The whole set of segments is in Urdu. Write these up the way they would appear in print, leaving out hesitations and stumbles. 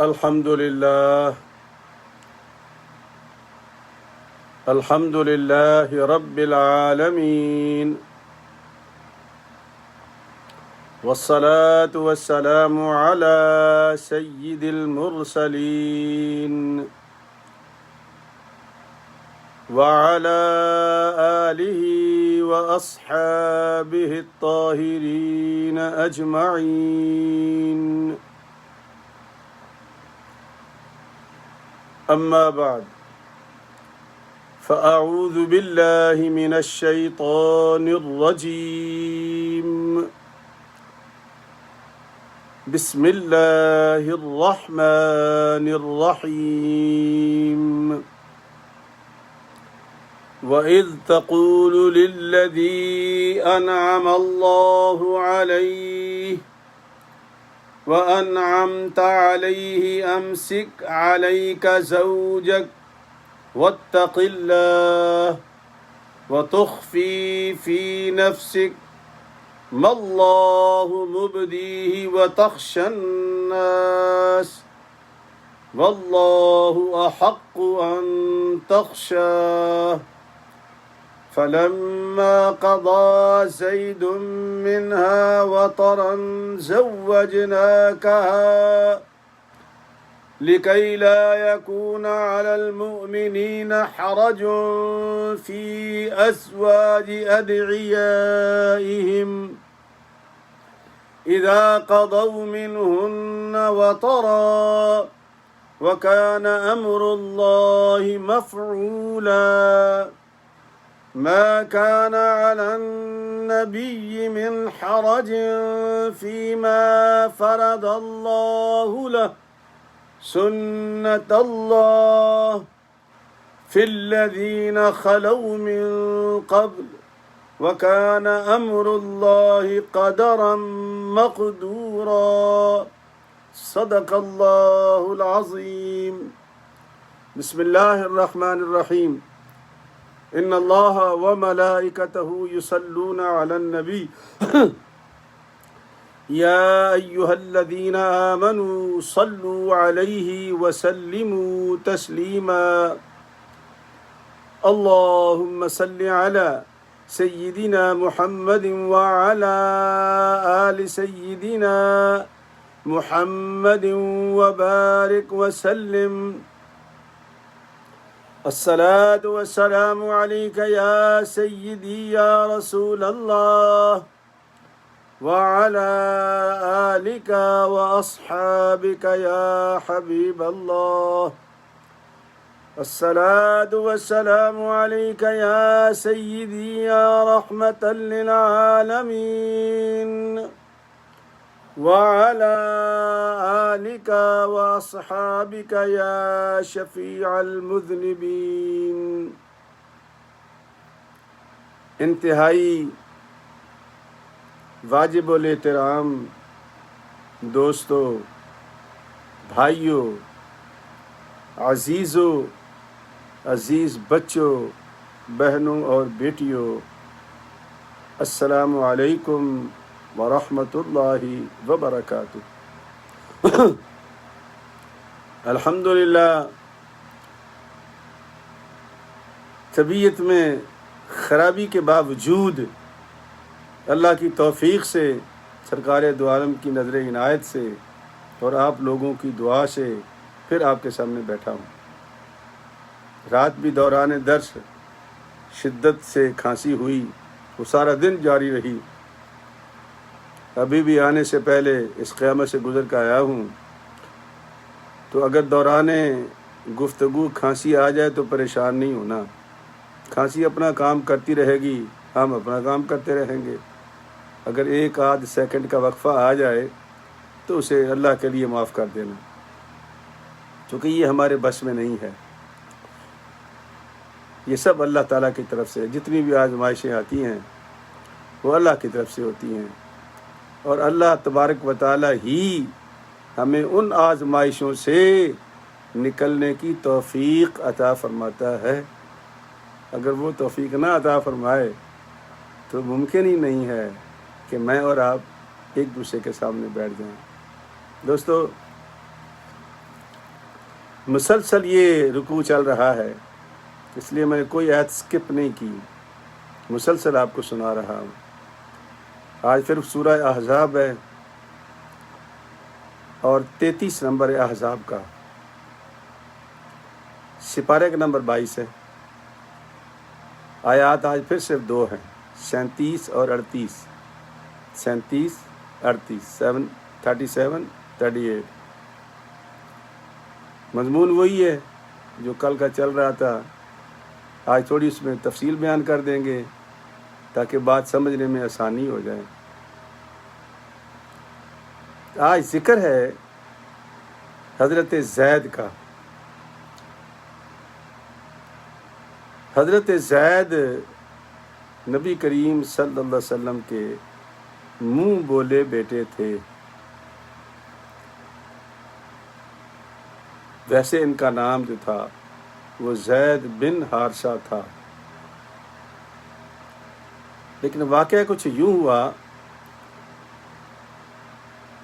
الحمد لله رب العالمين، والصلاة والسلام على سيد المرسلين وعلى آله وأصحابه الطاهرين أجمعين. أما بعد، فأعوذ بالله من الشيطان الرجيم. بسم الله الرحمن الرحيم. وإذ تقول للذي أنعم الله عليه وأنعمت عليه أمسك عليك زوجك واتق الله وتخفي في نفسك ما الله مبديه وتخشى الناس والله أحق أن تخشاه. فلما قضى زيد منها وطرا زوجناكها لكي لا يكون على المؤمنين حرج في أزواج أدعيائهم إذا قضوا منهن وطرا وكان أمر الله مفعولا. ما كان على النبي من حرج فيما فرض الله له، سنة الله في الذين خلوا من قبل وكان أمر الله قدرا مقدورا. صدق الله العظيم. بسم الله الرحمن الرحيم. إن الله وملائكته يصلون على النبي يا أيها الذين آمنوا صلوا عليه وسلموا تسليما. اللهم صل على سيدنا محمد وعلى آل سيدنا محمد وبارك وسلم. الصلاة والسلام عليك يا سيدي يا رسول الله وعلى آلك وأصحابك يا حبيب الله. الصلاة والسلام عليك يا سيدي يا رحمة للعالمين وعلى آلك وأصحابك يا شفيع المذنبين. انتہائی واجب الاحترام دوستو، بھائیوں، عزیزوں، عزیز بچوں، بہنوں اور بیٹیوں، السلام علیکم ورحمۃ اللہ وبرکاتہ. الحمدللہ طبیعت میں خرابی کے باوجود اللہ کی توفیق سے، سرکار دو عالم کی نظر عنایت سے اور آپ لوگوں کی دعا سے پھر آپ کے سامنے بیٹھا ہوں. رات بھی دوران درس شدت سے کھانسی ہوئی، وہ سارا دن جاری رہی. ابھی بھی آنے سے پہلے اس قیامت سے گزر کر آیا ہوں. تو اگر دوران گفتگو کھانسی آ جائے تو پریشان نہیں ہونا. کھانسی اپنا کام کرتی رہے گی، ہم اپنا کام کرتے رہیں گے. اگر ایک آدھ سیکنڈ کا وقفہ آ جائے تو اسے اللہ کے لیے معاف کر دینا، کیونکہ یہ ہمارے بس میں نہیں ہے. یہ سب اللہ تعالیٰ کی طرف سے، جتنی بھی آزمائشیں آتی ہیں وہ اللہ کی طرف سے ہوتی ہیں، اور اللہ تبارک و تعالیٰ ہی ہمیں ان آزمائشوں سے نکلنے کی توفیق عطا فرماتا ہے. اگر وہ توفیق نہ عطا فرمائے تو ممکن ہی نہیں ہے کہ میں اور آپ ایک دوسرے کے سامنے بیٹھ جائیں. دوستو، مسلسل یہ رکوع چل رہا ہے، اس لیے میں نے کوئی آیت سکپ نہیں کی، مسلسل آپ کو سنا رہا ہوں۔ آج پھر سورہ احزاب ہے اور 33 نمبر ہے احزاب کا، سپارے کا نمبر 22 ہے۔ آیات آج پھر صرف 2 ہیں، 37 اور 38، 37 38، 37 38۔ مضمون وہی ہے جو کل کا چل رہا تھا، آج تھوڑی اس میں تفصیل بیان کر دیں گے تاکہ بات سمجھنے میں آسانی ہو جائے۔ آج ذکر ہے حضرت زید کا۔ حضرت زید نبی کریم صلی اللہ علیہ وسلم کے منہ بولے بیٹے تھے، ویسے ان کا نام جو تھا وہ زید بن حارثہ تھا، لیکن واقعہ کچھ یوں ہوا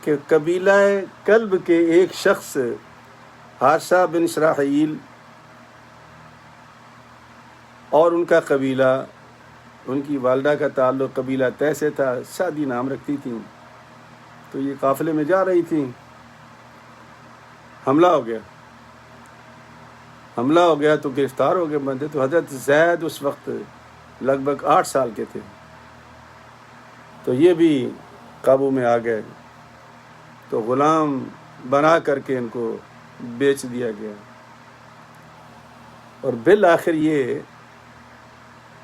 کہ قبیلہ کلب کے ایک شخص حارثہ بن شراحیل اور ان کا قبیلہ، ان کی والدہ کا تعلق قبیلہ طے سے تھا، سعدی نام رکھتی تھیں، تو یہ قافلے میں جا رہی تھیں، حملہ ہو گیا تو گرفتار ہو گئے بندے۔ تو حضرت زید اس وقت لگ بھگ 8 سال کے تھے، تو یہ بھی قابو میں آ گئے، تو غلام بنا کر کے ان کو بیچ دیا گیا۔ اور بالآخر یہ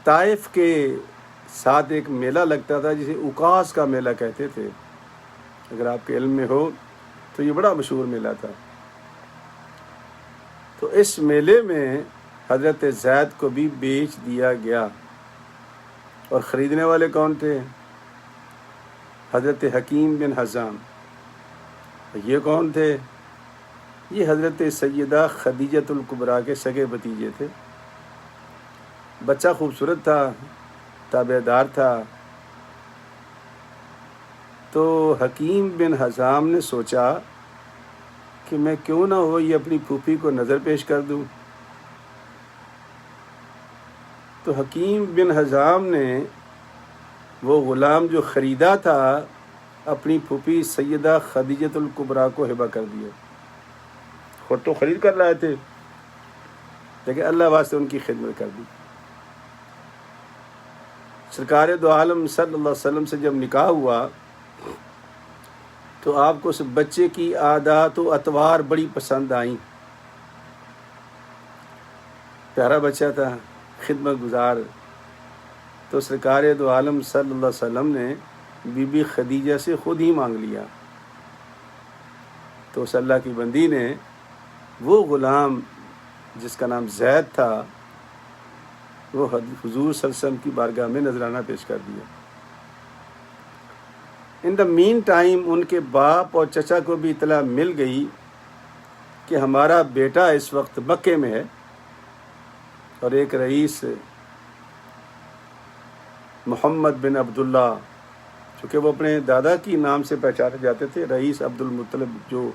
طائف کے ساتھ ایک میلہ لگتا تھا جسے اکاس کا میلہ کہتے تھے، اگر آپ کے علم میں ہو تو یہ بڑا مشہور میلہ تھا۔ تو اس میلے میں حضرت زید کو بھی بیچ دیا گیا، اور خریدنے والے کون تھے؟ حضرت حکیم بن حزام۔ یہ کون تھے؟ یہ حضرت سیدہ خدیجۃ الکبریٰ کے سگے بھتیجے تھے۔ بچہ خوبصورت تھا، تابعدار تھا، تو حکیم بن حزام نے سوچا کہ میں کیوں نہ ہو یہ اپنی پھوپھی کو نظر پیش کر دوں۔ تو حکیم بن حزام نے وہ غلام جو خریدا تھا اپنی پھوپھی سیدہ خدیجۃ الکبریٰ کو ہبہ کر دیا۔ خود تو خرید کر لائے تھے، لیکن اللہ واسطے ان کی خدمت کر دی۔ سرکار دو عالم صلی اللہ علیہ وسلم سے جب نکاح ہوا تو آپ کو اس بچے کی عادات و اطوار بڑی پسند آئیں۔ پیارا بچہ تھا، خدمت گزار، تو سرکار دو عالم صلی اللہ علیہ وسلم نے بی بی خدیجہ سے خود ہی مانگ لیا۔ تو اس اللہ کی بندی نے وہ غلام جس کا نام زید تھا وہ حضور صلی اللہ علیہ وسلم کی بارگاہ میں نذرانہ پیش کر دیا۔ ان دا مین ٹائم ان کے باپ اور چچا کو بھی اطلاع مل گئی کہ ہمارا بیٹا اس وقت مکے میں ہے، اور ایک رئیس محمد بن عبداللہ، چونکہ وہ اپنے دادا کی نام سے پہچانے جاتے تھے، رئیس عبد المطلب جو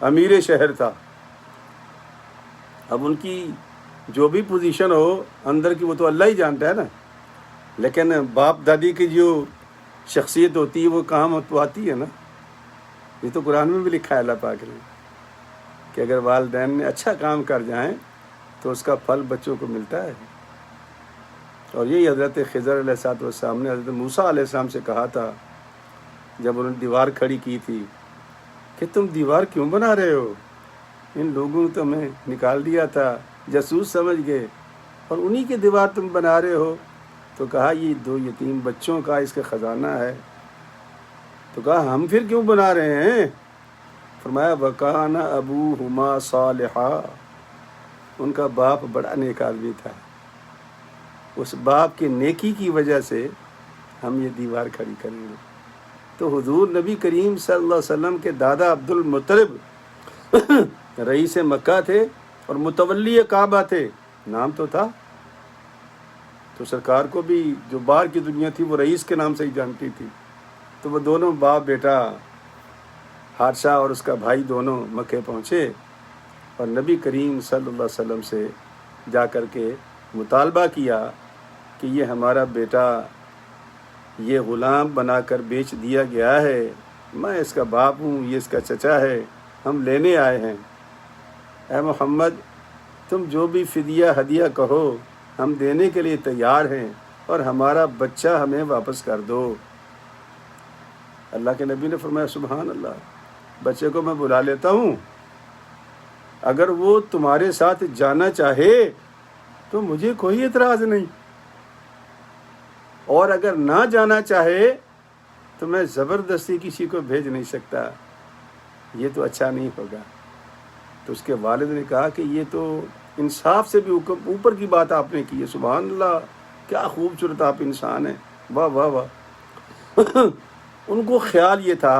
امیر شہر تھا۔ اب ان کی جو بھی پوزیشن ہو اندر کی وہ تو اللہ ہی جانتا ہے نا، لیکن باپ دادی کی جو شخصیت ہوتی ہے وہ کام تو آتی ہے نا۔ یہ تو قرآن میں بھی لکھا ہے اللہ پاک نے کہ اگر والدین نے اچھا کام کر جائیں تو اس کا پھل بچوں کو ملتا ہے۔ اور یہی حضرت خضر علیہ السلام نے حضرت موسیٰ علیہ السلام سے کہا تھا جب انہوں نے دیوار کھڑی کی تھی کہ تم دیوار کیوں بنا رہے ہو؟ ان لوگوں نے تمہیں نکال دیا تھا، جاسوس سمجھ گئے، اور انہی کی دیوار تم بنا رہے ہو۔ تو کہا یہ 2 یتیم بچوں کا اس کا خزانہ ہے۔ تو کہا ہم پھر کیوں بنا رہے ہیں؟ فرمایا وَكَانَ أَبُوهُمَا صَالِحًا، ان کا باپ بڑا نیک آدمی تھا، اس باپ کی نیکی کی وجہ سے ہم یہ دیوار کھڑی کریں گے۔ تو حضور نبی کریم صلی اللہ علیہ وسلم کے دادا عبد المطلب رئیس مکہ تھے اور متولی کعبہ تھے، نام تو تھا۔ تو سرکار کو بھی جو باہر کی دنیا تھی وہ رئیس کے نام سے ہی جانتی تھی۔ تو وہ دونوں باپ بیٹا حارثہ اور اس کا بھائی دونوں مکے پہنچے، اور نبی کریم صلی اللہ علیہ وسلم سے جا کر کے مطالبہ کیا کہ یہ ہمارا بیٹا یہ غلام بنا کر بیچ دیا گیا ہے، میں اس کا باپ ہوں، یہ اس کا چچا ہے، ہم لینے آئے ہیں، اے محمد تم جو بھی فدیہ ہدیہ کہو ہم دینے کے لیے تیار ہیں، اور ہمارا بچہ ہمیں واپس کر دو۔ اللہ کے نبی نے فرمایا سبحان اللہ، بچے کو میں بلا لیتا ہوں، اگر وہ تمہارے ساتھ جانا چاہے تو مجھے کوئی اعتراض نہیں، اور اگر نہ جانا چاہے تو میں زبردستی کسی کو بھیج نہیں سکتا، یہ تو اچھا نہیں ہوگا۔ تو اس کے والد نے کہا کہ یہ تو انصاف سے بھی اوپر کی بات آپ نے کی ہے، سبحان اللہ، کیا خوبصورت آپ انسان ہیں، واہ واہ واہ۔ ان کو خیال یہ تھا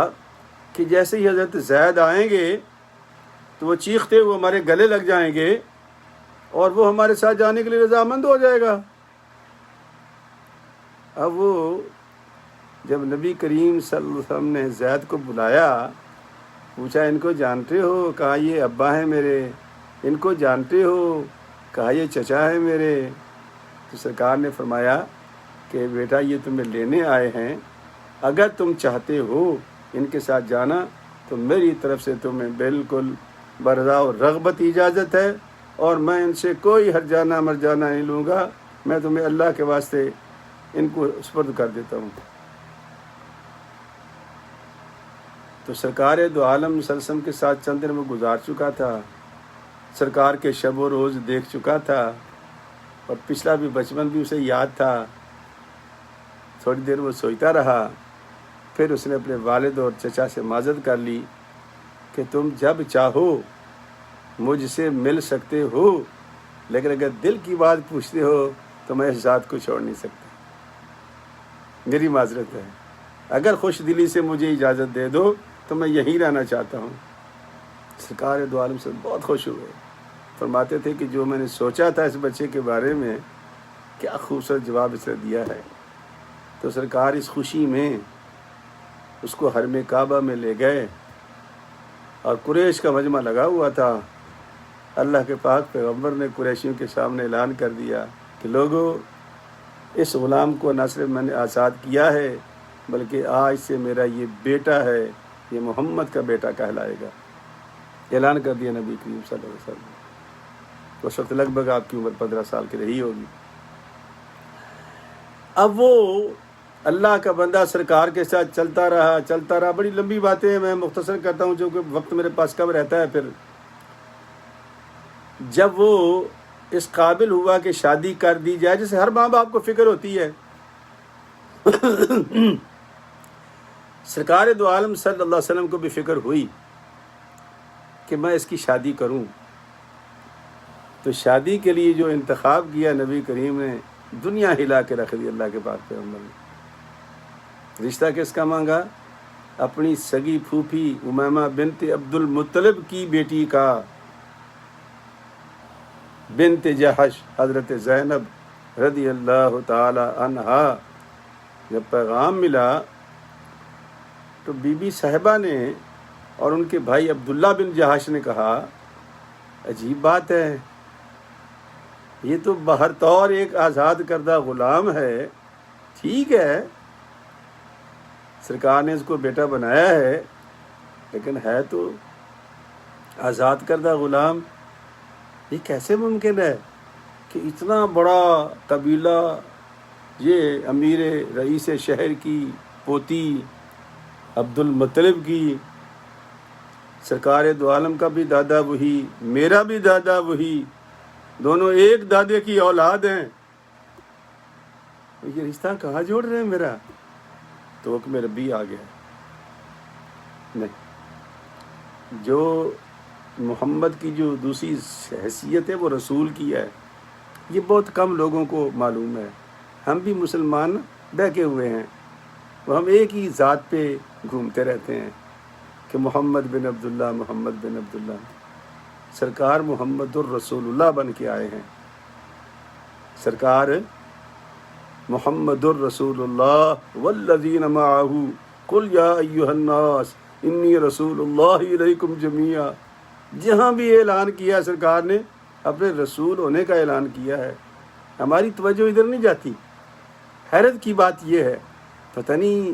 کہ جیسے ہی حضرت زید آئیں گے تو وہ چیختے ہوئے ہمارے گلے لگ جائیں گے اور وہ ہمارے ساتھ جانے کے لیے رضامند ہو جائے گا۔ اب وہ جب نبی کریم صلی اللہ علیہ وسلم نے زید کو بلایا، پوچھا ان کو جانتے ہو؟ کہا یہ ابا ہیں میرے۔ ان کو جانتے ہو؟ کہا یہ چچا ہیں میرے۔ تو سرکار نے فرمایا کہ بیٹا یہ تمہیں لینے آئے ہیں، اگر تم چاہتے ہو ان کے ساتھ جانا تو میری طرف سے تمہیں بالکل برضا و رغبت اجازت ہے، اور میں ان سے کوئی ہرجانہ مرجانہ نہیں لوں گا، میں تمہیں اللہ کے واسطے ان کو سپرد کر دیتا ہوں۔ تو سرکار دو عالم صلی اللہ علیہ وسلم کے ساتھ چند دن وہ گزار چکا تھا، سرکار کے شب و روز دیکھ چکا تھا، اور پچھلا بھی بچپن بھی اسے یاد تھا۔ تھوڑی دیر وہ سوچتا رہا، پھر اس نے اپنے والد اور چچا سے معذرت کر لی کہ تم جب چاہو مجھ سے مل سکتے ہو، لیکن اگر دل کی بات پوچھتے ہو تو میں اس ذات کو چھوڑ نہیں سکتا، میری معذرت ہے، اگر خوش دلی سے مجھے اجازت دے دو تو میں یہیں رہنا چاہتا ہوں۔ سرکار دو عالم سے بہت خوش ہوئے، فرماتے تھے کہ جو میں نے سوچا تھا اس بچے کے بارے میں، کیا خوبصورت جواب اس نے دیا ہے۔ تو سرکار اس خوشی میں اس کو حرم کعبہ میں لے گئے، اور قریش کا مجمع لگا ہوا تھا۔ اللہ کے پاک پیغمبر نے قریشیوں کے سامنے اعلان کر دیا کہ لوگو، اس غلام کو نہ صرف میں نے آزاد کیا ہے بلکہ آج سے میرا یہ بیٹا ہے، یہ محمد کا بیٹا کہلائے گا۔ اعلان کر دیا نبی کریم صلی اللہ علیہ وسلم۔ اس وقت لگ بھگ آپ کی عمر 15 سال کی رہی ہوگی۔ اب وہ اللہ کا بندہ سرکار کے ساتھ چلتا رہا۔ بڑی لمبی باتیں ہیں، میں مختصر کرتا ہوں جو کہ وقت میرے پاس کم رہتا ہے۔ پھر جب وہ اس قابل ہوا کہ شادی کر دی جائے، جیسے ہر ماں باپ کو فکر ہوتی ہے، سرکار دو عالم صلی اللہ علیہ وسلم کو بھی فکر ہوئی کہ میں اس کی شادی کروں۔ تو شادی کے لیے جو انتخاب کیا نبی کریم نے، دنیا ہلا کے رکھ دی اللہ کے پاک پیغمبر نے۔ رشتہ کس کا مانگا؟ اپنی سگی پھوپھی امیمہ بنت عبد المطلب کی بیٹی کا، بنت جہش حضرت زینب رضی اللہ تعالی عنہا۔ جب پیغام ملا تو بی بی صاحبہ نے اور ان کے بھائی عبداللہ بن جہش نے کہا عجیب بات ہے، یہ تو بہر طور ایک آزاد کردہ غلام ہے، ٹھیک ہے سرکار نے اس کو بیٹا بنایا ہے، لیکن ہے تو آزاد کردہ غلام۔ یہ کیسے ممکن ہے کہ اتنا بڑا قبیلہ، یہ امیر رئیس شہر کی پوتی عبد المطلب کی، سرکار دو عالم کا بھی دادا وہی، میرا بھی دادا وہی، دونوں ایک دادے کی اولاد ہیں، یہ رشتہ کہاں جوڑ رہے ہیں میرا؟ تو حکم ربی آ گیا، نہیں، جو محمد کی جو دوسری حیثیت ہے وہ رسول کی ہے، یہ بہت کم لوگوں کو معلوم ہے۔ ہم بھی مسلمان بہکے ہوئے ہیں، وہ ہم ایک ہی ذات پہ گھومتے رہتے ہیں کہ محمد بن عبداللہ، محمد بن عبداللہ۔ سرکار محمد الرسول اللہ بن کے آئے ہیں، سرکار محمد الرسول اللہ والذین معہ قل یا ایہا الناس انی رسول اللہ الیکم جمیعا۔ جہاں بھی اعلان کیا سرکار نے اپنے رسول ہونے کا اعلان کیا ہے. ہماری توجہ ادھر نہیں جاتی. حیرت کی بات یہ ہے، پتہ نہیں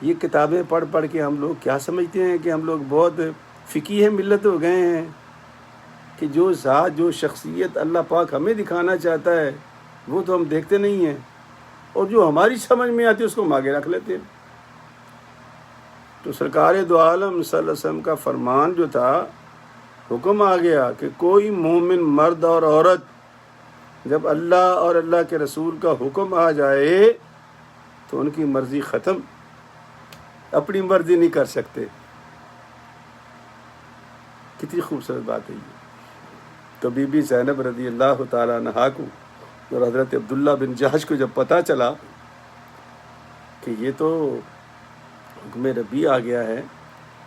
یہ کتابیں پڑھ پڑھ کے ہم لوگ کیا سمجھتے ہیں کہ ہم لوگ بہت فقیہ ملت ہو گئے ہیں کہ جو ذات جو شخصیت اللہ پاک ہمیں دکھانا چاہتا ہے وہ تو ہم دیکھتے نہیں ہیں، اور جو ہماری سمجھ میں آتی ہے اس کو ہم آگے رکھ لیتے ہیں. تو سرکار دو عالم صلی اللہ علیہ وسلم کا فرمان جو تھا، حکم آ گیا کہ کوئی مومن مرد اور عورت جب اللہ اور اللہ کے رسول کا حکم آ جائے تو ان کی مرضی ختم، اپنی مرضی نہیں کر سکتے. کتنی خوبصورت بات ہے یہ. تو بی بی زینب رضی اللہ تعالیٰ عنہا کو اور حضرت عبداللہ بن جہش کو جب پتہ چلا کہ یہ تو حکم ربی آ گیا ہے،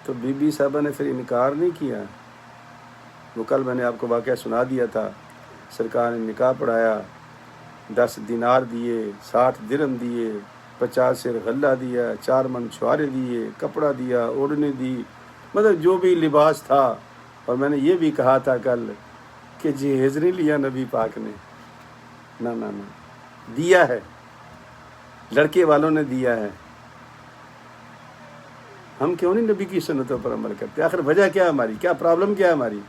تو بی بی صاحبہ نے پھر انکار نہیں کیا. وہ کل میں نے آپ کو واقعہ سنا دیا تھا. سرکار نے نکاح پڑھایا، 10 دینار دیے، 60 درہم دیے، 50 سیر غلہ دیا، 4 من چھوارے دیے، کپڑا دیا، اوڑھنے دی، مطلب جو بھی لباس تھا. اور میں نے یہ بھی کہا تھا کل کہ جہیز نہیں لیا نبی پاک نے، نہ دیا ہے، لڑکے والوں نے دیا ہے. ہم کیوں نہیں نبی کی سنتوں پر عمل کرتے؟ آخر وجہ کیا ہے ہماری؟ کیا پرابلم کیا ہے ہماری؟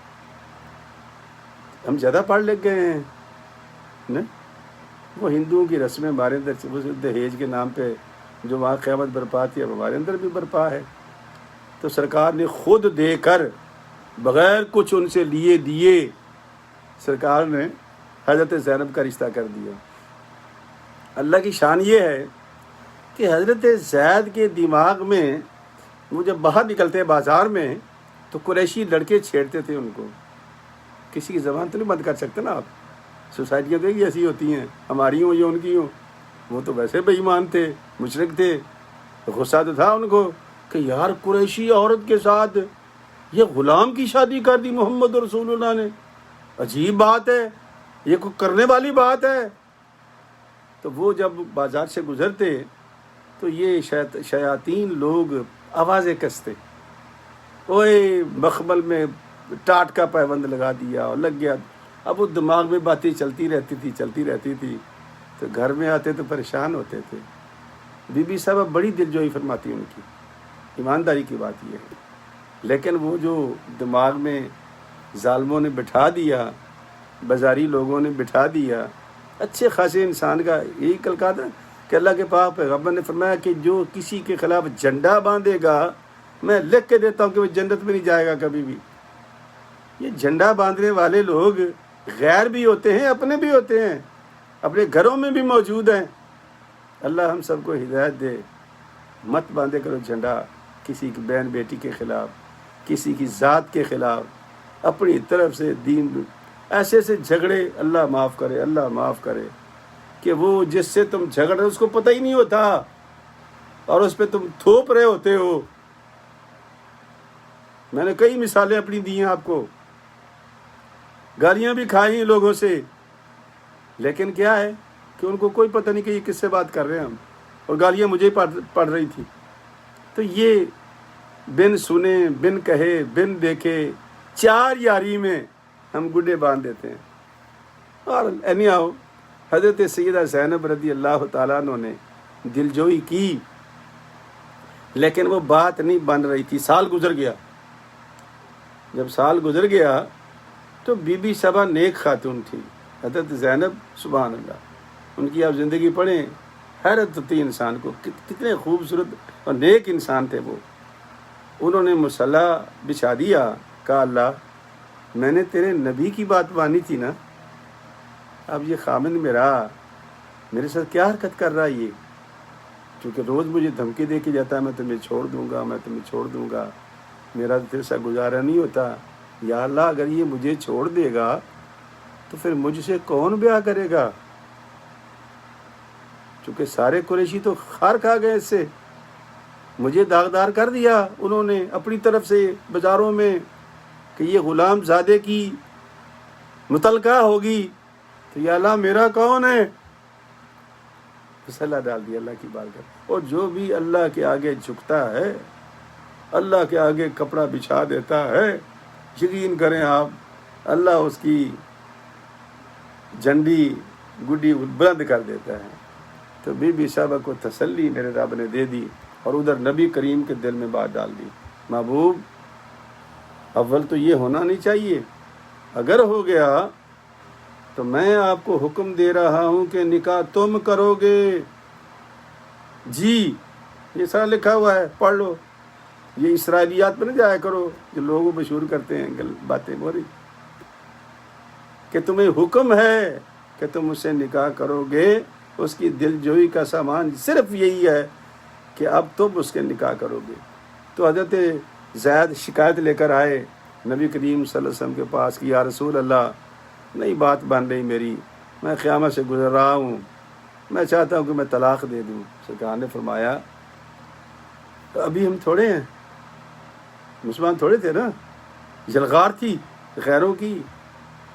ہم زیادہ پڑھ لکھ گئے ہیں نا. وہ ہندوؤں کی رسمیں ہمارے اندر دہیج کے نام پہ جو وہاں قیامت برپا تھی اب ہمارے اندر بھی برپا ہے. تو سرکار نے خود دے کر بغیر کچھ ان سے لیے دیے سرکار نے حضرت زینب کا رشتہ کر دیا. اللہ کی شان یہ ہے کہ حضرت زید کے دماغ میں وہ جب باہر نکلتے بازار میں تو قریشی لڑکے چھیڑتے تھے ان کو. کسی کی زبان تو نہیں بند کر سکتے نا آپ. سوسائٹیاں تو ایسی ہوتی ہیں، ہماری ہوں یا ان کی ہوں. وہ تو ویسے بے ایمان تھے، مشرک تھے. غصہ تو تھا ان کو کہ یار قریشی عورت کے ساتھ یہ غلام کی شادی کر دی محمد رسول اللہ نے، عجیب بات ہے، یہ کوئی کرنے والی بات ہے. تو وہ جب بازار سے گزرتے تو یہ شیاطین لوگ آوازیں کستے، اوئے مخمل میں ٹاٹ کا پیوند لگا دیا اور لگ گیا. اب وہ دماغ میں باتیں چلتی رہتی تھی. تو گھر میں آتے تو پریشان ہوتے تھے. بی بی صاحبہ بڑی دلجوئی فرماتی ان کی، ایمانداری کی بات یہ ہے. لیکن وہ جو دماغ میں ظالموں نے بٹھا دیا، بازاری لوگوں نے بٹھا دیا اچھے خاصے انسان کا، یہی کل کہا تھا کہ اللہ کے پاک پیغمبر نے فرمایا کہ جو کسی کے خلاف جھنڈا باندھے گا میں لکھ کے دیتا ہوں کہ وہ جنت میں نہیں جائے گا کبھی بھی. یہ جھنڈا باندھنے والے لوگ غیر بھی ہوتے ہیں، اپنے بھی ہوتے ہیں، اپنے گھروں میں بھی موجود ہیں. اللہ ہم سب کو ہدایت دے. مت باندھے کرو جھنڈا کسی کی بہن بیٹی کے خلاف، کسی کی ذات کے خلاف. اپنی طرف سے دین ایسے جھگڑے اللہ معاف کرے کہ وہ جس سے تم جھگڑ رہے اس کو پتہ ہی نہیں ہوتا اور اس پہ تم تھوپ رہے ہوتے ہو. میں نے کئی مثالیں اپنی دی ہیں آپ کو. گالیاں بھی کھائی ہیں لوگوں سے، لیکن کیا ہے کہ ان کو کوئی پتہ نہیں کہ یہ کس سے بات کر رہے ہیں ہم، اور گالیاں مجھے پڑ رہی تھی. تو یہ بن سنے، بن کہے، بن دیکھے 4 یاری میں ہم گڈے باندھ دیتے ہیں. اور anyhow حضرت سیدہ زینب رضی اللہ تعالیٰ عنہ نے دلجوئی کی، لیکن وہ بات نہیں بن رہی تھی. سال گزر گیا. جب سال گزر گیا تو بی بی صبا نیک خاتون تھی حضرت زینب، سبحان اللہ. ان کی آپ زندگی پڑھیں، حیرت ہوتی انسان کو، کتنے خوبصورت اور نیک انسان تھے وہ. انہوں نے مصلی بچھا دیا، کہا اللہ میں نے تیرے نبی کی بات مانی تھی نا، اب یہ خامن میرے ساتھ کیا حرکت کر رہا ہے یہ، کیونکہ روز مجھے دھمکی دے کے جاتا ہے میں تمہیں چھوڑ دوں گا، میرا تیرے ساتھ گزارا نہیں ہوتا. یا اللہ اگر یہ مجھے چھوڑ دے گا تو پھر مجھ سے کون بیاہ کرے گا؟ چونکہ سارے قریشی تو خار کھا گئے اس سے. مجھے داغدار کر دیا انہوں نے اپنی طرف سے بازاروں میں کہ یہ غلام زادے کی متعلقہ ہوگی، تو یا اللہ میرا کون ہے؟ مسئلہ ڈال دیا اللہ کی بارگاہ. اور جو بھی اللہ کے آگے جھکتا ہے، اللہ کے آگے کپڑا بچھا دیتا ہے، یقین کریں آپ، اللہ اس کی جھنڈی گڈی بلند کر دیتا ہے۔ تو بی بی صاحبہ کو تسلی میرے رب نے دے دی، اور ادھر نبی کریم کے دل میں بات ڈال دی، محبوب اول تو یہ ہونا نہیں چاہیے، اگر ہو گیا تو میں آپ کو حکم دے رہا ہوں کہ نکاح تم کرو گے۔ جی یہ سارا لکھا ہوا ہے، پڑھ لو، یہ اسرائیلیات پہ نہ جایا کرو جو لوگوں مشہور کرتے ہیں باتیں بولی، کہ تمہیں حکم ہے کہ تم اس سے نکاح کرو گے۔ اس کی دل جوئی کا سامان صرف یہی ہے کہ اب تم اس کے نکاح کرو گے۔ تو حضرت زید شکایت لے کر آئے نبی کریم صلی اللہ علیہ وسلم کے پاس کہ یا رسول اللہ، نہیں بات بن رہی میری، میں قیامت سے گزر رہا ہوں، میں چاہتا ہوں کہ میں طلاق دے دوں۔ سرکار نے فرمایا ابھی ہم تھوڑے ہیں، مسلمان تھوڑے تھے نا، جلغار تھی غیروں کی،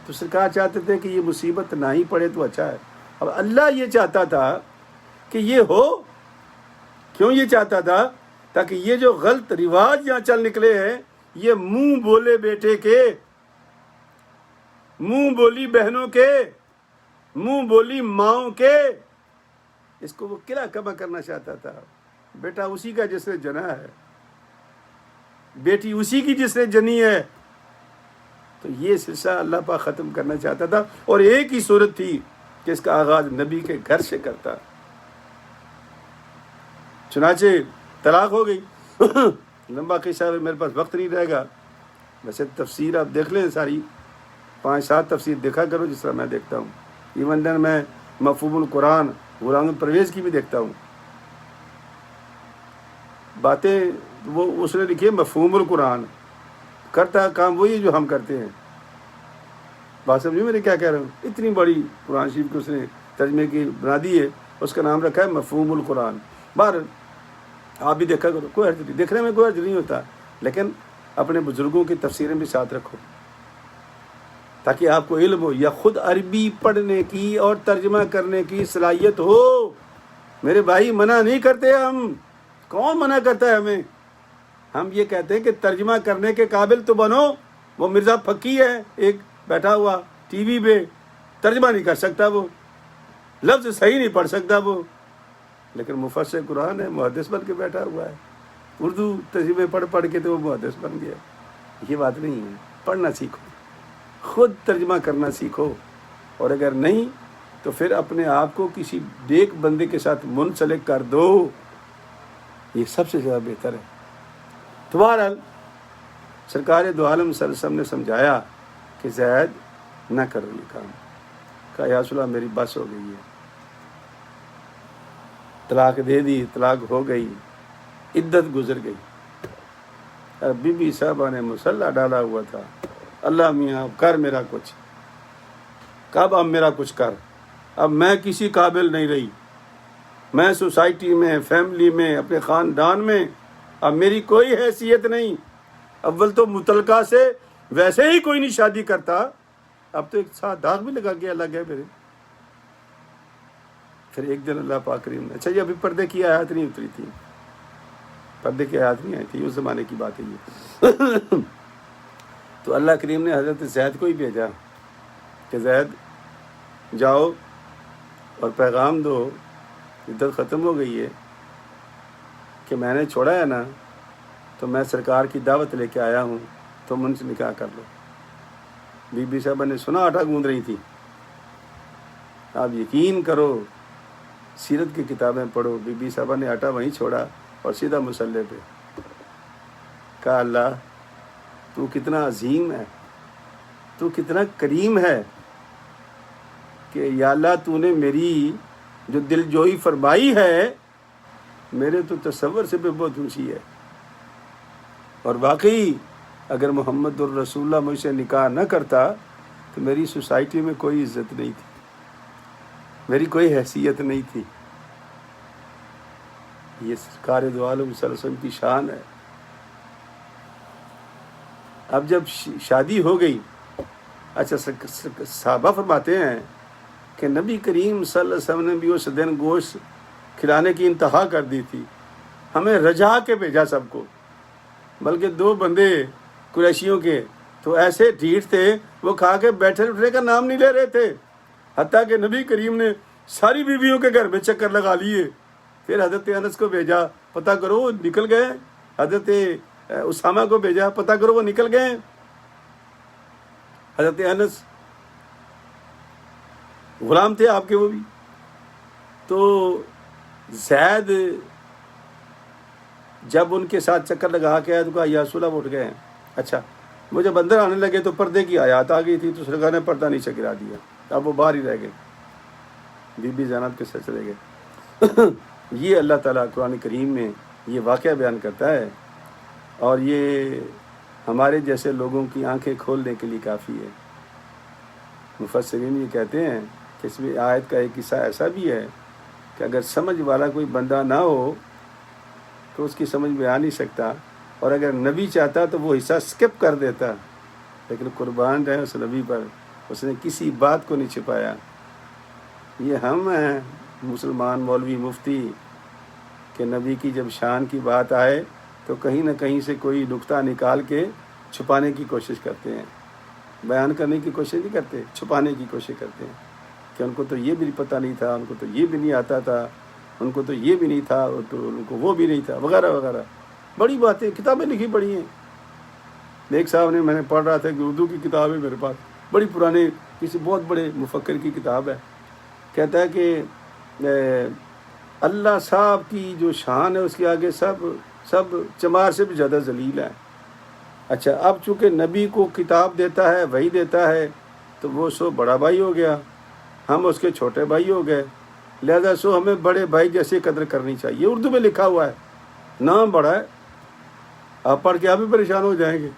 تو سرکار چاہتے تھے کہ یہ مصیبت نہ ہی پڑے تو اچھا ہے۔ اب اللہ یہ چاہتا تھا کہ یہ ہو، کیوں یہ چاہتا تھا؟ تاکہ یہ جو غلط رواج یہاں چل نکلے ہیں، یہ منہ بولے بیٹے کے، منہ بولی بہنوں کے، منہ بولی ماؤں کے، اس کو وہ قلعہ کما کرنا چاہتا تھا۔ بیٹا اسی کا جس نے جنا ہے، بیٹی اسی کی جس نے جنی ہے، تو یہ سلسلہ اللہ پاک ختم کرنا چاہتا تھا، اور ایک ہی صورت تھی کہ اس کا آغاز نبی کے گھر سے کرتا۔ چنانچہ طلاق ہو گئی۔ لمبا قصہ ہے، میرے پاس وقت نہیں رہے گا، ویسے تفسیر آپ دیکھ لیں ساری، 5-7 تفسیر دیکھا کرو جس طرح میں دیکھتا ہوں، ایون دن میں مفہوم القرآن غلام پرویز کی بھی دیکھتا ہوں، باتیں وہ اس نے لکھی ہے مفہوم القرآن، کرتا کام وہی جو ہم کرتے ہیں۔ بات سمجھو میرے کیا کہہ رہا ہوں؟ اتنی بڑی قرآن شریف کو اس نے ترجمے کی بنا دی ہے، اس کا نام رکھا ہے مفہوم القرآن۔ باہر آپ بھی دیکھا کرو، کوئی حرج نہیں، دیکھنے میں کوئی حرج نہیں ہوتا، لیکن اپنے بزرگوں کی تفسیریں بھی ساتھ رکھو تاکہ آپ کو علم ہو، یا خود عربی پڑھنے کی اور ترجمہ کرنے کی صلاحیت ہو۔ میرے بھائی منع نہیں کرتے ہم، کون منع کرتا ہے ہمیں؟ ہم یہ کہتے ہیں کہ ترجمہ کرنے کے قابل تو بنو۔ وہ مرزا پھکی ہے ایک بیٹھا ہوا ٹی وی پہ، ترجمہ نہیں کر سکتا، وہ لفظ صحیح نہیں پڑھ سکتا وہ، لیکن مفسر قرآن ہے، محدث بن کے بیٹھا ہوا ہے، اردو ترجمے پڑھ پڑھ کے تو وہ محدث بن گیا۔ یہ بات نہیں ہے، پڑھنا سیکھو، خود ترجمہ کرنا سیکھو، اور اگر نہیں تو پھر اپنے آپ کو کسی نیک بندے کے ساتھ منسلک کر دو، یہ سب سے زیادہ بہتر ہے۔ تو بہرحال سرکار دو عالم صلی اللہ علیہ وسلم نے سمجھایا کہ زید نہ کرو یہ کام، کہا یا رسول اللہ میری بس ہو گئی ہے، طلاق دے دی، طلاق ہو گئی، عدت گزر گئی۔ بی بی صاحبہ نے مسلح ڈالا ہوا تھا، اللہ میاں کر میرا کچھ، کب اب میرا کچھ کر، اب میں کسی قابل نہیں رہی، میں سوسائٹی میں، فیملی میں، اپنے خاندان میں اب میری کوئی حیثیت نہیں۔ اول تو متعلقہ سے ویسے ہی کوئی نہیں شادی کرتا، اب تو ایک ساتھ داغ بھی لگا کے الگ ہے میرے۔ پھر ایک دن اللہ پاک کریم نے، اچھا یہ ابھی پردے کی آیات نہیں اتری تھی، پردے کی آیات نہیں آئی تھی، اس زمانے کی بات ہے یہ۔ تو اللہ کریم نے حضرت زید کو ہی بھیجا کہ زید جاؤ اور پیغام دو، عدت ختم ہو گئی ہے، کہ میں نے چھوڑا ہے نا تو میں سرکار کی دعوت لے کے آیا ہوں، تم ان سے نکاح کر لو۔ بی بی صاحبہ نے سنا آٹا گوندھ رہی تھی، آپ یقین کرو، سیرت کی کتابیں پڑھو، بی بی صاحبہ نے آٹا وہیں چھوڑا اور سیدھا مصلے پہ کہا اللہ تو کتنا عظیم ہے، تو کتنا کریم ہے کہ یا اللہ تو نے میری جو دل جوئی فرمائی ہے میرے تو تصور سے بھی بہت اونچی ہے، اور واقعی اگر محمد الرسول اللہ مجھ سے نکاح نہ کرتا تو میری سوسائٹی میں کوئی عزت نہیں تھی، میری کوئی حیثیت نہیں تھی۔ یہ سرکار دو عالم صلی اللہ علیہ وسلم کی شان ہے۔ اب جب شادی ہو گئی، اچھا صحابہ فرماتے ہیں کہ نبی کریم صلی اللہ علیہ وسلم نے بھی اس دن گوشت کھلانے کی انتہا کر دی تھی، ہمیں رجا کے بھیجا سب کو، بلکہ 2 بندے قریشیوں کے تو ایسے ڈھیٹ تھے وہ کھا کے بیٹھنے کا نام نہیں لے رہے تھے، حتیٰ کہ نبی کریم نے ساری بیویوں کے گھر میں چکر لگا لیے، پھر حضرت انس کو بھیجا پتہ کرو وہ نکل گئے، حضرت اسامہ کو بھیجا پتہ کرو وہ نکل گئے۔ حضرت انس غلام تھے آپ کے وہ بھی، تو زید جب ان کے ساتھ چکر لگا کے آیا تو کہا یا رسول اللہ اٹھ گئے ہیں۔ اچھا وہ جب اندر آنے لگے تو پردے کی آیات آ گئی تھی تو سرکار نے پردہ نیچے گرا دیا، اب وہ باہر ہی رہ گئے، بی بی زینب کے ساتھ چلے گئے۔ یہ اللہ تعالیٰ قرآن کریم میں یہ واقعہ بیان کرتا ہے، اور یہ ہمارے جیسے لوگوں کی آنکھیں کھولنے کے لیے کافی ہے۔ مفسرین یہ کہتے ہیں کہ اس میں آیت کا ایک حصہ ایسا بھی ہے کہ اگر سمجھ والا کوئی بندہ نہ ہو تو اس کی سمجھ میں آ نہیں سکتا، اور اگر نبی چاہتا تو وہ حصہ سکپ کر دیتا، لیکن قربان رہے اس نبی پر، اس نے کسی بات کو نہیں چھپایا۔ یہ ہم ہیں مسلمان مولوی مفتی کہ نبی کی جب شان کی بات آئے تو کہیں نہ کہیں سے کوئی نقطہ نکال کے چھپانے کی کوشش کرتے ہیں، بیان کرنے کی کوشش نہیں کرتے، چھپانے کی کوشش کرتے ہیں کہ ان کو تو یہ بھی پتہ نہیں تھا، ان کو تو یہ بھی نہیں آتا تھا، ان کو تو یہ بھی نہیں تھا، تو ان کو وہ بھی نہیں تھا، وغیرہ وغیرہ بڑی باتیں، کتابیں لکھی پڑھی ہیں۔ ایک صاحب نے، میں نے پڑھ رہا تھا کہ اردو کی کتاب ہے میرے پاس، بڑی پرانے کسی بہت بڑے مفکر کی کتاب ہے، کہتا ہے کہ اللہ صاحب کی جو شان ہے اس کے آگے سب چمار سے بھی زیادہ ذلیل ہے۔ اچھا اب چونکہ نبی کو کتاب دیتا ہے، وحی دیتا ہے، تو وہ سو بڑا بھائی ہو گیا، ہم اس کے چھوٹے بھائی ہو گئے، لہذا سو ہمیں بڑے بھائی جیسے قدر کرنی چاہیے۔ اردو میں لکھا ہوا ہے، نام بڑا ہے، آپ پڑھ کے آپ بھی پریشان ہو جائیں گے،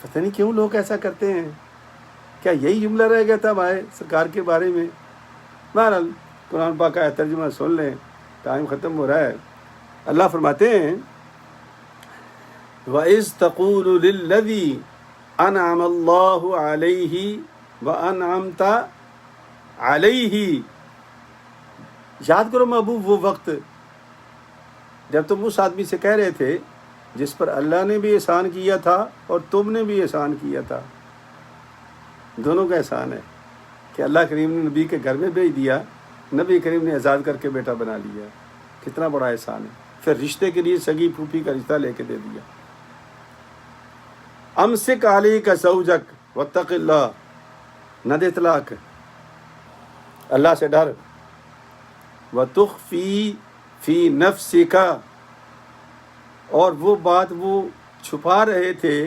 پتہ نہیں کیوں لوگ ایسا کرتے ہیں۔ کیا یہی جملہ رہ گیا تھا ہمارے سرکار کے بارے میں؟ بہرحال قرآن پاک کا ترجمہ سن لیں، ٹائم ختم ہو رہا ہے۔ اللہ فرماتے ہیں وَإِذْ تَقُولُ لِلَّذِي أَنْعَمَ اللَّهُ عَلَيْهِ وَأَنْعَمْتَ عَلَيْهِ، یاد کرو محبوب وہ وقت جب تم اس آدمی سے کہہ رہے تھے جس پر اللہ نے بھی احسان کیا تھا اور تم نے بھی احسان کیا تھا، دونوں کا احسان ہے کہ اللہ کریم نے نبی کے گھر میں بھیج دیا، نبی کریم نے آزاد کر کے بیٹا بنا لیا، کتنا بڑا احسان ہے۔ پھر رشتے کے لیے سگی پھوپھی کا رشتہ لے کے دے دیا۔ امسک علیک زوجک واتق اللہ، نہ دے طلاق، اللہ سے ڈر۔ وتخفی فی نفسک، اور وہ بات وہ چھپا رہے تھے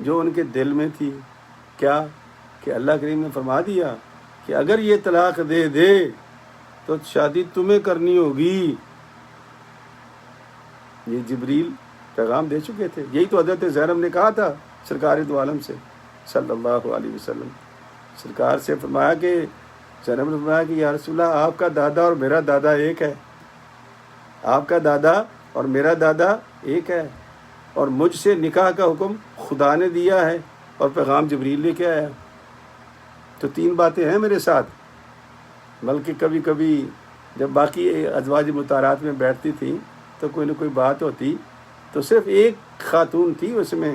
جو ان کے دل میں تھی، کیا کہ اللہ کریم نے فرما دیا کہ اگر یہ طلاق دے دے تو شادی تمہیں کرنی ہوگی۔ یہ جبریل پیغام دے چکے تھے، یہی تو حضرت زینب نے کہا تھا سرکار دو عالم سے صلی اللہ علیہ وسلم۔ سرکار سے فرمایا کہ زینب نے فرمایا کہ یا رسول اللہ آپ کا دادا اور میرا دادا ایک ہے، آپ کا دادا اور میرا دادا ایک ہے، اور مجھ سے نکاح کا حکم خدا نے دیا ہے اور پیغام جبریل لے کے آیا۔ تو تین باتیں ہیں میرے ساتھ، بلکہ کبھی کبھی جب باقی ازواج مطہرات میں بیٹھتی تھیں تو کوئی نہ کوئی بات ہوتی تو صرف ایک خاتون تھی اس میں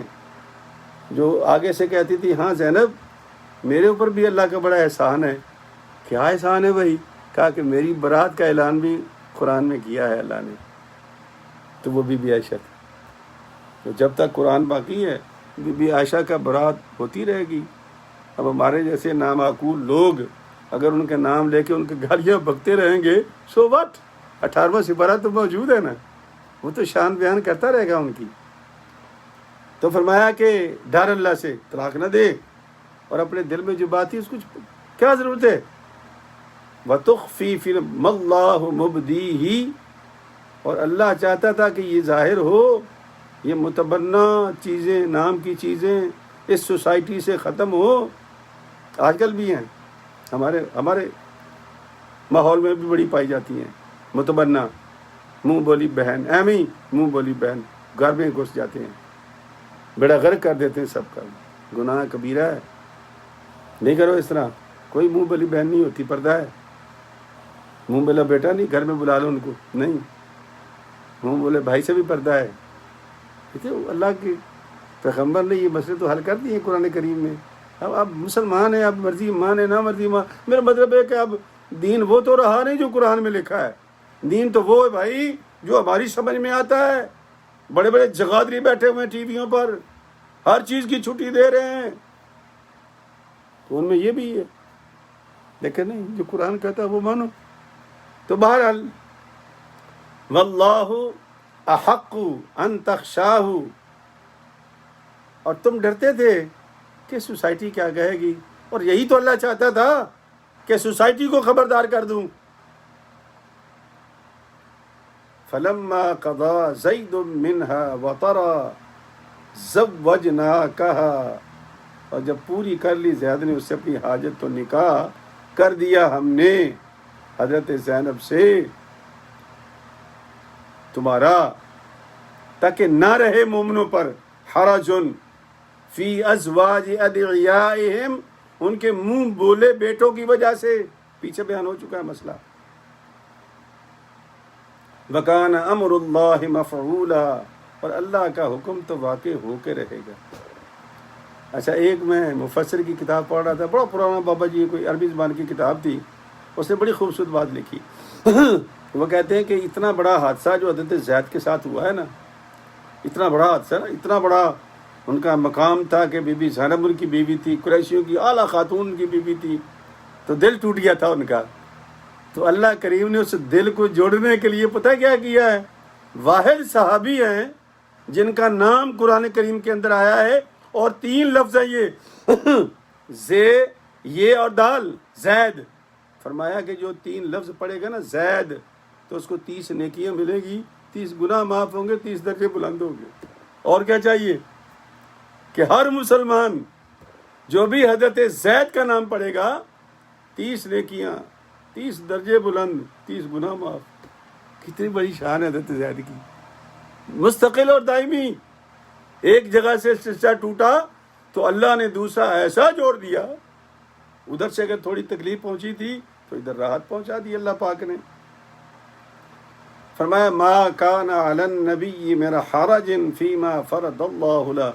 جو آگے سے کہتی تھی ہاں زینب میرے اوپر بھی اللہ کا بڑا احسان ہے۔ کیا احسان ہے بھائی؟ کہا کہ میری برات کا اعلان بھی قرآن میں کیا ہے اللہ نے۔ تو وہ بی بی عائشہ تھی، تو جب تک قرآن باقی ہے بی بی عائشہ کا برات ہوتی رہے گی۔ اب ہمارے جیسے نامعقول لوگ اگر ان کے نام لے کے ان کے گالیاں بکتے رہیں گے سو وٹ، 18واں سپارہ تو موجود ہے نا، وہ تو شان بیان کرتا رہے گا ان کی۔ تو فرمایا کہ ڈر اللہ سے، طلاق نہ دے، اور اپنے دل میں جو بات تھی اس کو کیا ضرورت ہے۔ وَتُخْفِي فِي مَا اللَّهُ مُبْدِيهِ، اور اللہ چاہتا تھا کہ یہ ظاہر ہو، یہ متبنہ چیزیں، نام کی چیزیں اس سوسائٹی سے ختم ہو۔ آج کل بھی ہیں، ہمارے ماحول میں بھی بڑی پائی جاتی ہیں متبنہ، منہ بولی بہن، ایمی منہ بولی بہن گھر میں گھس جاتے ہیں، بیڑا غرق کر دیتے ہیں سب کا۔ گناہ کبیرہ ہے، نہیں کرو اس طرح۔ کوئی منہ بولی بہن نہیں ہوتی، پردہ ہے۔ منہ بولا بیٹا نہیں، گھر میں بلا لو ان کو، نہیں، منہ بولے بھائی سے بھی پردہ ہے۔ اللہ کی پیغمبر نے یہ مسئلے تو حل کر دیے قرآن کریم میں. اب آپ مسلمان ہیں، آپ مرضی مانے نہ مرضی میرا مطلب ہے کہ اب دین وہ تو رہا نہیں جو قرآن میں لکھا ہے. دین تو وہ ہے بھائی جو ہماری سمجھ میں آتا ہے. بڑے بڑے جگادری بیٹھے ہوئے ہیں ٹی ویوں پر، ہر چیز کی چھٹی دے رہے ہیں، تو ان میں یہ بھی ہے. لیکن نہیں، جو قرآن کہتا ہے وہ مانو. تو بہرحال واللہ احق ان تخشاہ، اور تم ڈرتے تھے کہ سوسائٹی کیا کہے گی، اور یہی تو اللہ چاہتا تھا کہ سوسائٹی کو خبردار کر دوں. فلما قضى زید منها وطرا زوجناکہا، اور جب پوری کر لی زید نے اس سے اپنی حاجت، تو نکاح کر دیا ہم نے حضرت زینب سے تمہارا، تاکہ نہ رہے مومنوں پر حرجن فی ازواج ادعیائہم، ان کے منہ بولے بیٹوں کی وجہ سے. پیچھے بیان ہو چکا ہے مسئلہ. وکان امر اللہ مفعولا، اور اللہ کا حکم تو واقع ہو کے رہے گا. اچھا، ایک میں مفسر کی کتاب پڑھ رہا تھا، بڑا پرانا بابا جی، کوئی عربی زبان کی کتاب تھی، اس نے بڑی خوبصورت بات لکھی. وہ کہتے ہیں کہ اتنا بڑا حادثہ جو حضرت زید کے ساتھ ہوا ہے نا، اتنا بڑا حادثہ نا، اتنا بڑا ان کا مقام تھا کہ بی بی زینب ان کی بیوی تھی، قریشیوں کی اعلیٰ خاتون کی بیوی تھی، تو دل ٹوٹ گیا تھا ان کا. تو اللہ کریم نے اس دل کو جوڑنے کے لیے پتہ کیا کیا ہے؟ واحد صحابی ہیں جن کا نام قرآن کریم کے اندر آیا ہے، اور 3 لفظ ہیں یہ زے، یہ اور دال، زید. فرمایا کہ جو 3 لفظ پڑھے گا نا زید، تو اس کو 30 نیکیاں ملے گی، 30 گناہ معاف ہوں گے، 30 درجے بلند ہوں گے. اور کیا چاہیے کہ ہر مسلمان جو بھی حضرت زید کا نام پڑھے گا، 30 نیکیاں، 30 درجے بلند، 30 گناہ معاف. کتنی بڑی شان ہے حضرت زید کی، مستقل اور دائمی. ایک جگہ سے سلسلہ ٹوٹا تو اللہ نے دوسرا ایسا جوڑ دیا. ادھر سے اگر تھوڑی تکلیف پہنچی تھی تو ادھر راحت پہنچا دی اللہ پاک نے. فرمایا ما کان علی النبی من حرج فیما فرض اللہ له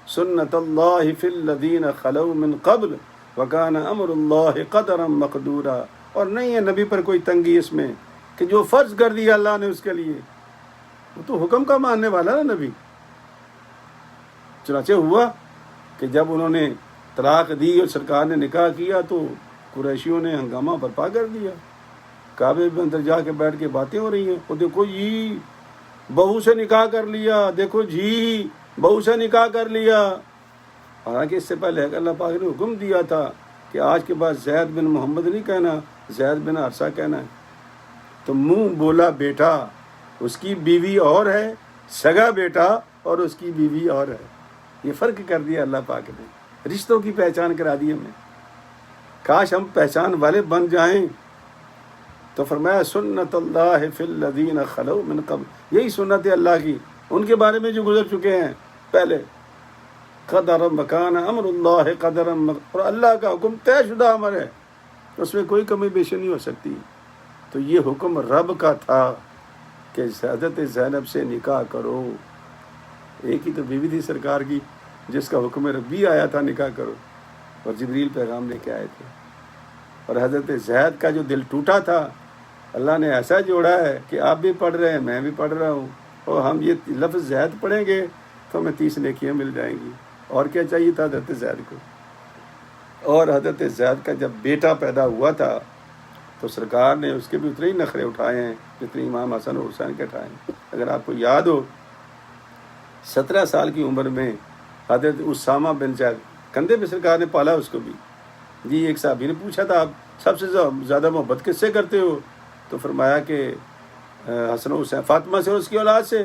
سنت اللہ فی الذین خلو من قبل وکان امر اللہ قدرا مقدورا. اور نہیں ہے نبی پر کوئی تنگی اس میں کہ جو فرض کر دیا اللہ نے اس کے لیے، وہ تو حکم کا ماننے والا نا نبی. چنانچہ ہوا کہ جب انہوں نے طلاق دی اور سرکار نے نکاح کیا تو قریشیوں نے ہنگامہ برپا کر دیا. کعبے میں اندر جا کے بیٹھ کے باتیں ہو رہی ہیں، وہ دیکھو جی بہو سے نکاح کر لیا، دیکھو جی بہو سے نکاح کر لیا. حالانکہ اس سے پہلے اللہ پاک نے حکم دیا تھا کہ آج کے بعد زید بن محمد نہیں کہنا، زید بن حارثہ کہنا ہے. تو منہ بولا بیٹا، اس کی بیوی اور ہے، سگا بیٹا اور اس کی بیوی اور ہے. یہ فرق کر دیا اللہ پاک نے، رشتوں کی پہچان کرا دی ہمیں. کاش ہم پہچان والے بن جائیں. تو فرمایا سنت اللہ فی الذین خلو من قبل، یہی سنت ہے اللہ کی ان کے بارے میں جو گزر چکے ہیں پہلے. قدر مکان امر اللہ قدر، اور اللہ کا حکم طے شدہ امر ہے، اس میں کوئی کمی بیشی نہیں ہو سکتی. تو یہ حکم رب کا تھا کہ حضرت زینب سے نکاح کرو. ایک ہی تو بیوی تھی سرکار کی جس کا حکم ربی آیا تھا نکاح کرو، اور جبریل پیغام لے کے آئے تھے. اور حضرت زید کا جو دل ٹوٹا تھا اللہ نے ایسا جوڑا ہے کہ آپ بھی پڑھ رہے ہیں، میں بھی پڑھ رہا ہوں، اور ہم یہ لفظ زید پڑھیں گے تو ہمیں 30 نیکیاں مل جائیں گی. اور کیا چاہیے تھا حضرت زید کو. اور حضرت زید کا جب بیٹا پیدا ہوا تھا تو سرکار نے اس کے بھی اتنے ہی نخرے اٹھائے ہیں جتنے امام حسن اور حسین کے اٹھائے ہیں. اگر آپ کو یاد ہو 17 سال کی عمر میں حضرت اسامہ بن زید، کندھے پہ سرکار نے پالا اس کو بھی. جی ایک صحابی نے پوچھا تھا آپ سب سے زیادہ محبت کس سے کرتے ہو؟ تو فرمایا کہ حسن حسین، فاطمہ سے اور اس کی اولاد سے.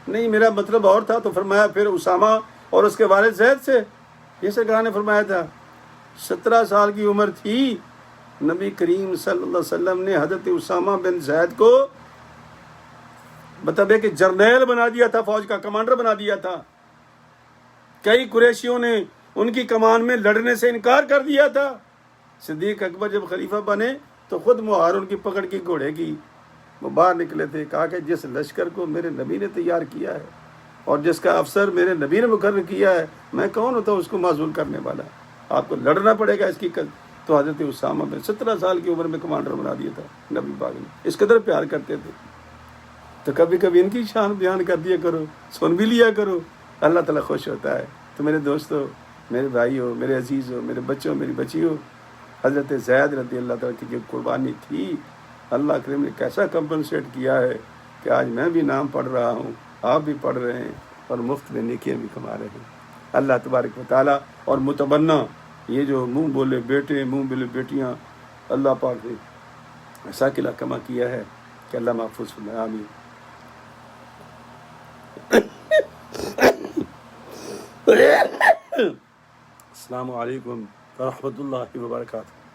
نہیں، میرا مطلب اور تھا. تو فرمایا پھر اسامہ اور اس کے والد زید سے. یہ سرکار نے فرمایا تھا. 17 سال کی عمر تھی، نبی کریم صلی اللہ علیہ وسلم نے حضرت اسامہ بن زید کو مطلب ہے کہ جرنیل بنا دیا تھا، فوج کا کمانڈر بنا دیا تھا. کئی قریشیوں نے ان کی کمان میں لڑنے سے انکار کر دیا تھا. صدیق اکبر جب خلیفہ بنے تو خود مہار ان کی پکڑ کی گھوڑے کی، وہ باہر نکلے تھے. کہا کہ جس لشکر کو میرے نبی نے تیار کیا ہے اور جس کا افسر میرے نبی نے مقرر کیا ہے، میں کون ہوتا ہوں اس کو معزول کرنے والا؟ آپ کو لڑنا پڑے گا اس کی تو حضرت اسامہ میں 17 سال کی عمر میں کمانڈر بنا دیا تھا نبی پاک نے، اس قدر پیار کرتے تھے۔ تو کبھی کبھی ان کی شان بیان کر دیا کرو، سن بھی لیا کرو، اللہ تعالیٰ خوش ہوتا ہے۔ تو میرے دوستو، میرے بھائیو، میرے عزیزو، میرے بچوں، میری بچیوں، حضرت زید رضی اللہ تعالیٰ کی جو قربانی تھی، اللہ کریم نے کیسا کمپنسیٹ کیا ہے کہ آج میں بھی نام پڑھ رہا ہوں، آپ بھی پڑھ رہے ہیں، اور مفت میں نیکیاں بھی کما رہے ہیں۔ اللہ تبارک و تعالیٰ اور متبنہ یہ جو منہ بولے بیٹے، منہ بولے بیٹیاں، اللہ پاک نے ایسا قلعہ کما کیا ہے کہ اللہ محفوظ فرمائے، آمین۔ السلام علیکم ورحمۃ اللہ وبرکاتہ۔